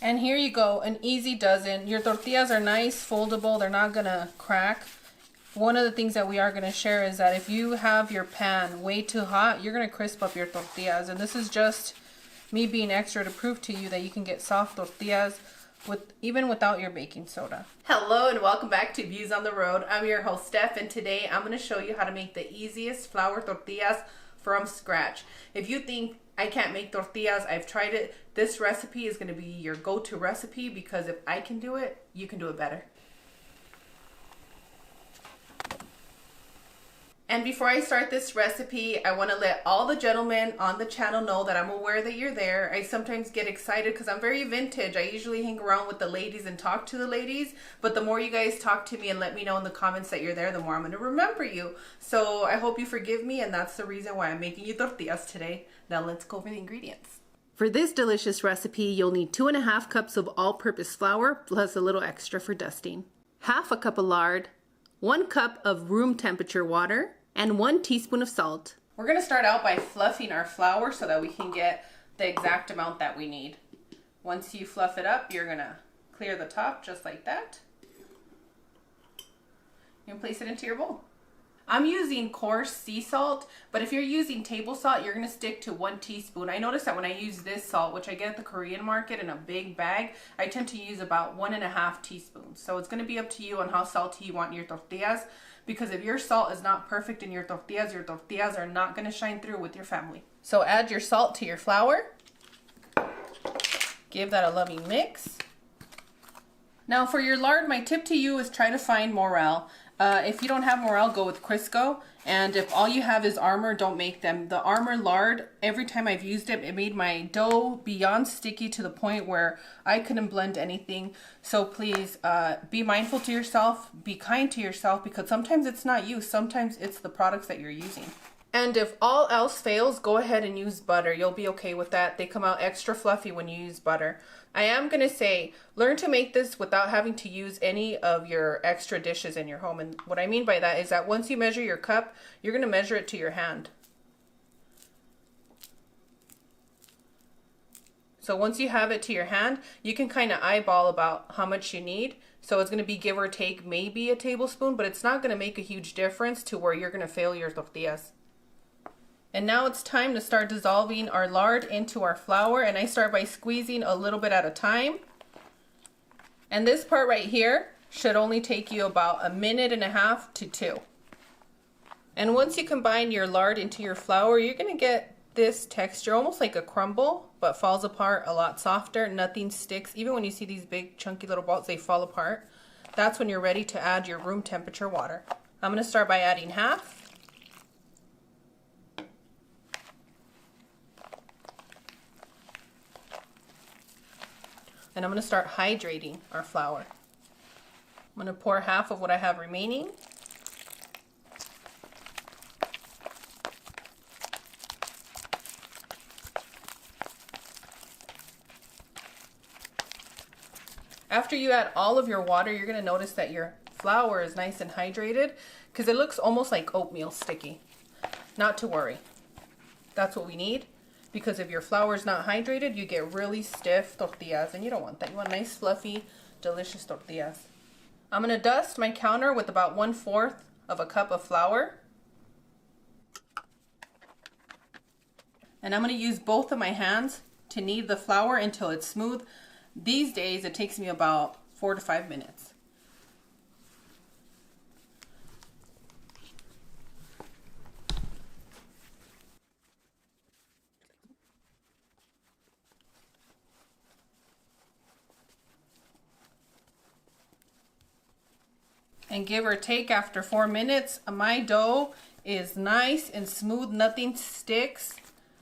And here you go, an easy dozen. Your tortillas are nice, foldable, they're not gonna crack. One of the things that we are gonna share is that if you have your pan way too hot, you're gonna crisp up your tortillas. And this is just me being extra to prove to you that you can get soft tortillas even without your baking soda. Hello and welcome back to Views on the Road. I'm your host Steph, and today I'm gonna show you how to make the easiest flour tortillas from scratch. If you think I can't make tortillas, I've tried it. This recipe is going to be your go-to recipe because if I can do it, you can do it better. And before I start this recipe, I want to let all the gentlemen on the channel know that I'm aware that you're there. I sometimes get excited because I'm very vintage. I usually hang around with the ladies and talk to the ladies, but the more you guys talk to me and let me know in the comments that you're there, the more I'm going to remember you. So I hope you forgive me, and that's the reason why I'm making you tortillas today. Now let's go over the ingredients. For this delicious recipe, you'll need 2½ cups of all-purpose flour plus a little extra for dusting, ½ cup of lard, 1 cup of room temperature water, and 1 teaspoon of salt. We're going to start out by fluffing our flour so that we can get the exact amount that we need. Once you fluff it up, you're going to clear the top just like that. You can place it into your bowl. I'm using coarse sea salt, but if you're using table salt, you're going to stick to 1 teaspoon. I notice that when I use this salt, which I get at the Korean market in a big bag, I tend to use about 1½ teaspoons. So it's going to be up to you on how salty you want your tortillas, because if your salt is not perfect in your tortillas are not going to shine through with your family. So add your salt to your flour. Give that a loving mix. Now for your lard, my tip to you is try to find Morrell. If you don't have Morrell, go with Crisco. And if all you have is Armour, don't make them. The Armour lard, every time I've used it, it made my dough beyond sticky to the point where I couldn't blend anything. So please be mindful to yourself, be kind to yourself, because sometimes it's not you, sometimes it's the products that you're using. And if all else fails, go ahead and use butter. You'll be okay with that. They come out extra fluffy when you use butter. I am going to say, learn to make this without having to use any of your extra dishes in your home. And what I mean by that is that once you measure your cup, you're going to measure it to your hand. So once you have it to your hand, you can kind of eyeball about how much you need. So it's going to be give or take maybe a tablespoon, but it's not going to make a huge difference to where you're going to fail your tortillas. And now it's time to start dissolving our lard into our flour, and I start by squeezing a little bit at a time. And this part right here should only take you about 1.5 minutes to 2. And once you combine your lard into your flour, you're going to get this texture, almost like a crumble, but falls apart a lot softer. Nothing sticks. Even when you see these big chunky little balls, they fall apart. That's when you're ready to add your room temperature water. I'm going to start by adding half. And I'm going to start hydrating our flour. I'm going to pour half of what I have remaining. After you add all of your water, you're going to notice that your flour is nice and hydrated because it looks almost like oatmeal sticky. Not to worry. That's what we need. Because if your flour is not hydrated, you get really stiff tortillas, and you don't want that. You want nice, fluffy, delicious tortillas. I'm going to dust my counter with about 1/4 of a cup of flour. And I'm going to use both of my hands to knead the flour until it's smooth. These days, it takes me about 4 to 5 minutes. And give or take after 4 minutes, my dough is nice and smooth, nothing sticks.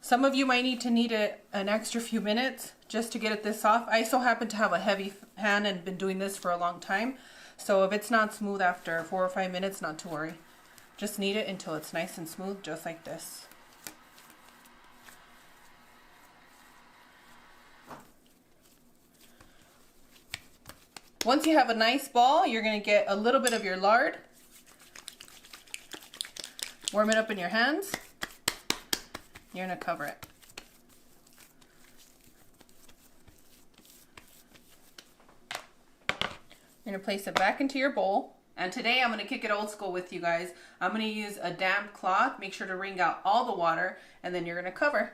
Some of you might need to knead it an extra few minutes just to get it this soft. I so happen to have a heavy hand and been doing this for a long time. So if it's not smooth after 4 or 5 minutes, not to worry. Just knead it until it's nice and smooth, just like this. Once you have a nice ball, you're going to get a little bit of your lard. Warm it up in your hands. You're going to cover it. You're gonna place it back into your bowl. And today I'm gonna kick it old school with you guys. I'm gonna use a damp cloth. Make sure to wring out all the water, and then you're gonna cover.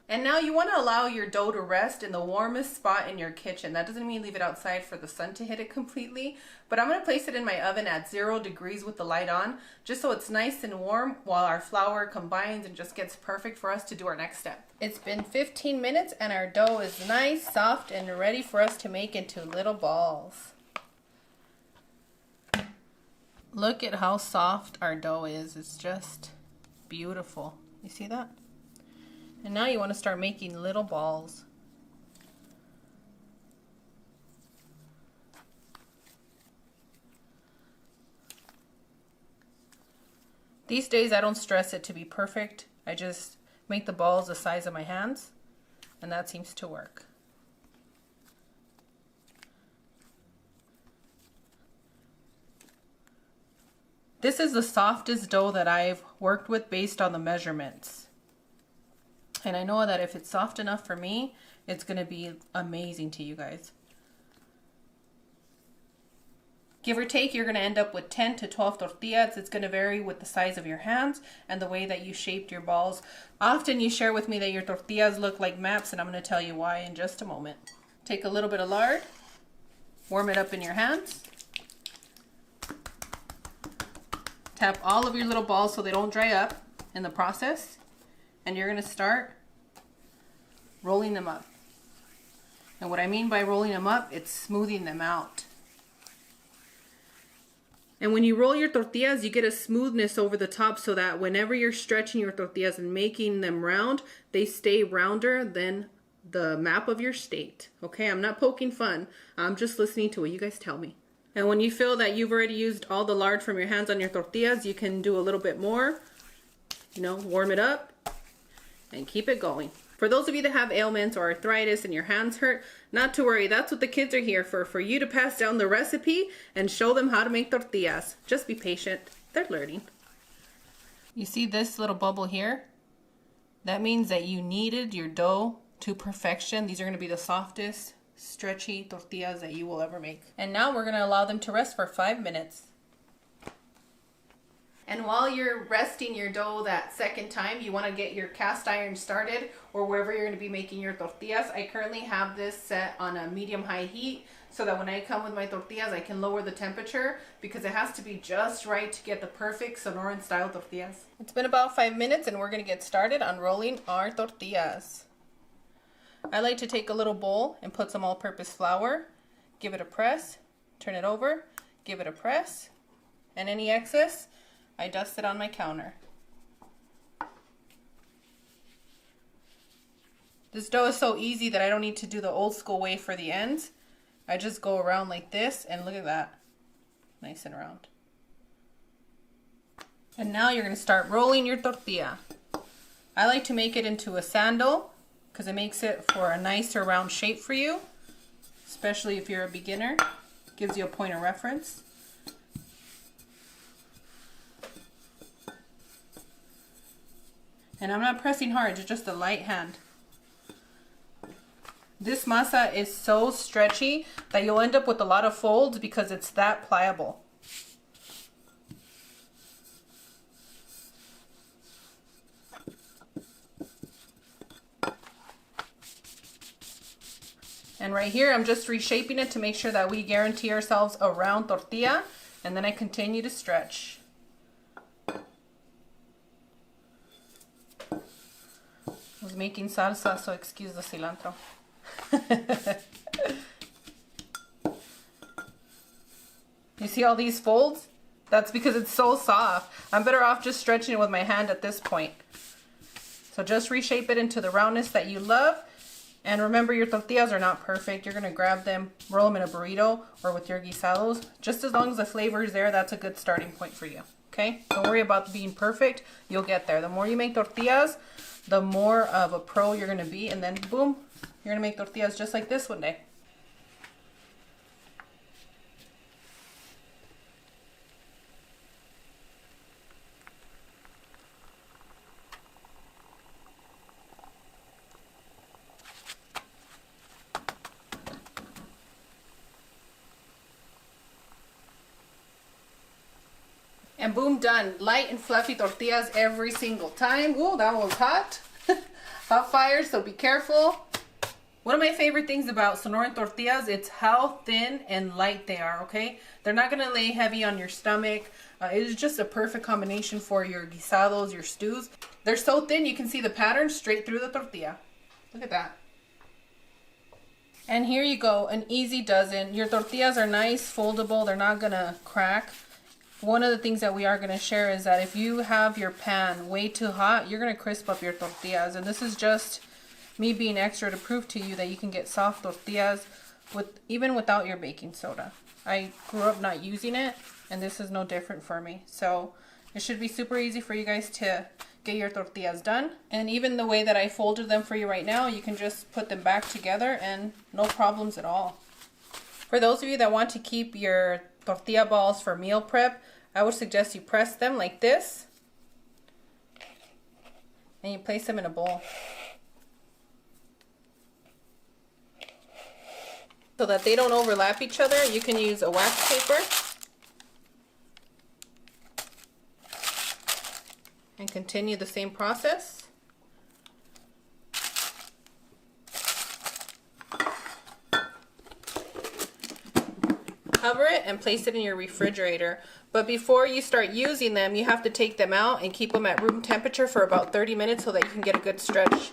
And now you wanna allow your dough to rest in the warmest spot in your kitchen. That doesn't mean leave it outside for the sun to hit it completely, but I'm gonna place it in my oven at 0 degrees with the light on, just so it's nice and warm while our flour combines and just gets perfect for us to do our next step. It's been 15 minutes and our dough is nice, soft, and ready for us to make into little balls. Look at how soft our dough is. It's just beautiful. You see that? And now you want to start making little balls. These days I don't stress it to be perfect. I just make the balls the size of my hands, and that seems to work. This is the softest dough that I've worked with based on the measurements. And I know that if it's soft enough for me, it's gonna be amazing to you guys. Give or take, you're gonna end up with 10 to 12 tortillas. It's gonna vary with the size of your hands and the way that you shaped your balls. Often you share with me that your tortillas look like maps, and I'm gonna tell you why in just a moment. Take a little bit of lard, warm it up in your hands. Tap all of your little balls so they don't dry up in the process. And you're gonna start rolling them up. And what I mean by rolling them up, it's smoothing them out. And when you roll your tortillas, you get a smoothness over the top so that whenever you're stretching your tortillas and making them round, they stay rounder than the map of your state. Okay, I'm not poking fun. I'm just listening to what you guys tell me. And when you feel that you've already used all the lard from your hands on your tortillas, you can do a little bit more. You know, warm it up and keep it going. For those of you that have ailments or arthritis and your hands hurt, not to worry. That's what the kids are here for you to pass down the recipe and show them how to make tortillas. Just be patient. They're learning. You see this little bubble here? That means that you kneaded your dough to perfection. These are going to be the softest, stretchy tortillas that you will ever make. And now we're going to allow them to rest for 5 minutes. And while you're resting your dough that second time, you want to get your cast iron started, or wherever you're going to be making your tortillas. I currently have this set on a medium-high heat so that when I come with my tortillas, I can lower the temperature because it has to be just right to get the perfect Sonoran style tortillas. It's been about 5 minutes and we're going to get started unrolling our tortillas. I like to take a little bowl and put some all-purpose flour, give it a press, turn it over, give it a press, and any excess, I dust it on my counter. This dough is so easy that I don't need to do the old school way for the ends. I just go around like this, and look at that. Nice and round. And now you're going to start rolling your tortilla. I like to make it into a sandal because it makes it for a nicer round shape for you, especially if you're a beginner. Gives you a point of reference. And I'm not pressing hard, it's just a light hand. This masa is so stretchy that you'll end up with a lot of folds because it's that pliable. And right here, I'm just reshaping it to make sure that we guarantee ourselves a round tortilla, and then I continue to stretch. I was making salsa, so excuse the cilantro. You see all these folds? That's because it's so soft. I'm better off just stretching it with my hand at this point. So just reshape it into the roundness that you love. And remember, your tortillas are not perfect. You're going to grab them, roll them in a burrito or with your guisados. Just as long as the flavor is there, that's a good starting point for you. Okay? Don't worry about being perfect. You'll get there. The more you make tortillas, the more of a pro you're going to be. And then, boom, you're going to make tortillas just like this one day. And boom, done. Light and fluffy tortillas every single time. Ooh, that one's hot. Hot fire, so be careful. One of my favorite things about Sonoran tortillas, it's how thin and light they are, okay? They're not gonna lay heavy on your stomach. It is just a perfect combination for your guisados, your stews. They're so thin, you can see the pattern straight through the tortilla. Look at that. And here you go, an easy dozen. Your tortillas are nice, foldable, they're not gonna crack. One of the things that we are gonna share is that if you have your pan way too hot, you're gonna crisp up your tortillas. And this is just me being extra to prove to you that you can get soft tortillas even without your baking soda. I grew up not using it, and this is no different for me. So it should be super easy for you guys to get your tortillas done. And even the way that I folded them for you right now, you can just put them back together and no problems at all. For those of you that want to keep your tortilla balls for meal prep, I would suggest you press them like this and you place them in a bowl so that they don't overlap each other. You can use a wax paper and continue the same process. Cover it and place it in your refrigerator. But before you start using them, you have to take them out and keep them at room temperature for about 30 minutes so that you can get a good stretch.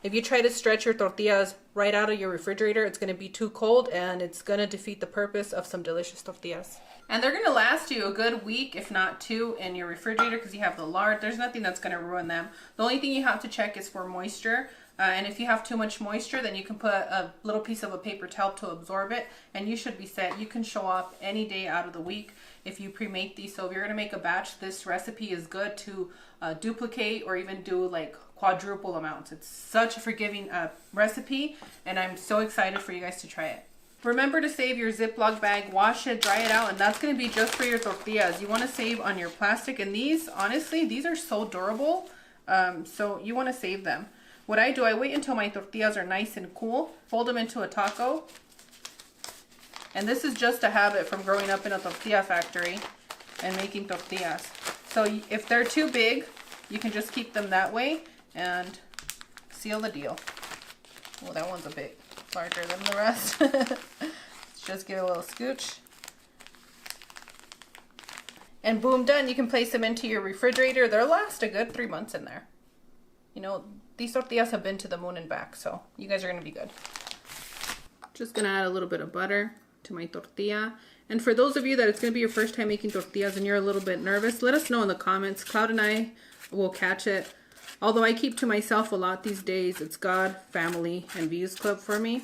If you try to stretch your tortillas right out of your refrigerator, it's going to be too cold and it's going to defeat the purpose of some delicious tortillas. And they're going to last you a good week, if not two, in your refrigerator because you have the lard. There's nothing that's going to ruin them. The only thing you have to check is for moisture. And if you have too much moisture, then you can put a little piece of a paper towel to absorb it, and you should be set. You can show up any day out of the week if you pre-make these. So if you're going to make a batch, this recipe is good to duplicate or even do like quadruple amounts. It's such a forgiving recipe, and I'm so excited for you guys to try it. Remember to save your Ziploc bag, wash it, dry it out, and that's going to be just for your tortillas. You want to save on your plastic, and these, honestly, these are so durable, so you want to save them. What I do, I wait until my tortillas are nice and cool, fold them into a taco, and this is just a habit from growing up in a tortilla factory and making tortillas. So if they're too big, you can just keep them that way and seal the deal. Well, that one's a bit larger than the rest. Let's just give it a little scooch. And boom, done. You can place them into your refrigerator. They'll last a good 3 months in there. You know, these tortillas have been to the moon and back, so you guys are going to be good. Just going to add a little bit of butter to my tortilla. And for those of you that it's going to be your first time making tortillas and you're a little bit nervous, let us know in the comments. Cloud and I will catch it. Although I keep to myself a lot these days, it's God, family, and views club for me.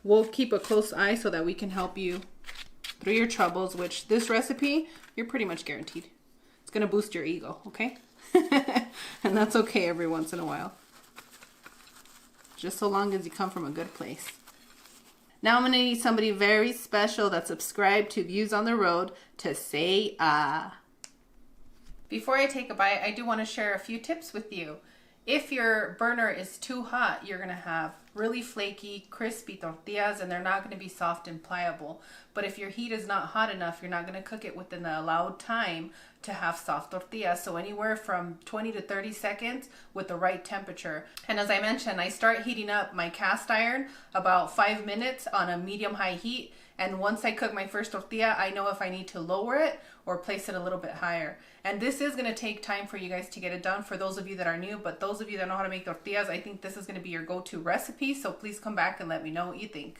We'll keep a close eye so that we can help you through your troubles, which this recipe, you're pretty much guaranteed. It's going to boost your ego, okay? And that's okay every once in a while. Just so long as you come from a good place. Now I'm going to need somebody very special that's subscribed to Views on the Road to say ah. Before I take a bite, I do want to share a few tips with you. If your burner is too hot, you're going to have really flaky, crispy tortillas, and they're not going to be soft and pliable. But if your heat is not hot enough, you're not going to cook it within the allowed time to have soft tortillas. So anywhere from 20 to 30 seconds with the right temperature. And as I mentioned, I start heating up my cast iron about 5 minutes on a medium-high heat. And once I cook my first tortilla, I know if I need to lower it or place it a little bit higher. And this is going to take time for you guys to get it done for those of you that are new. But those of you that know how to make tortillas, I think this is going to be your go-to recipe. So please come back and let me know what you think.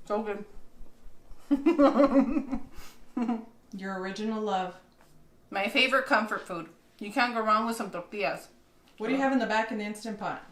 So good. Your original love. My favorite comfort food. You can't go wrong with some tortillas. What do you have in the back in the Instant Pot?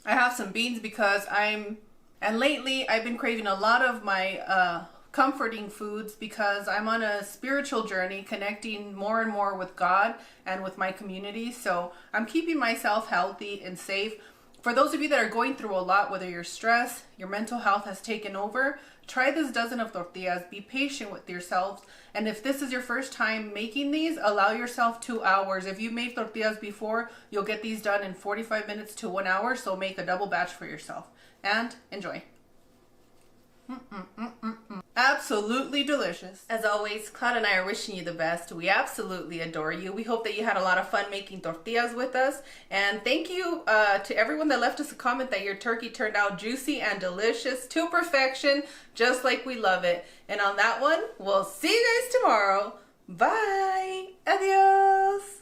I have some beans because and lately I've been craving a lot of my comforting foods because I'm on a spiritual journey connecting more and more with God and with my community. So I'm keeping myself healthy and safe. For those of you that are going through a lot, whether you're stressed, your mental health has taken over, try this dozen of tortillas. Be patient with yourselves. And if this is your first time making these, allow yourself 2 hours. If you've made tortillas before, you'll get these done in 45 minutes to 1 hour. So make a double batch for yourself. And enjoy. Absolutely delicious. As always, Cloud and I are wishing you the best. We absolutely adore you. We hope that you had a lot of fun making tortillas with us. And thank you to everyone that left us a comment that your turkey turned out juicy and delicious to perfection, just like we love it. And on that one, we'll see you guys tomorrow. Bye. Adios.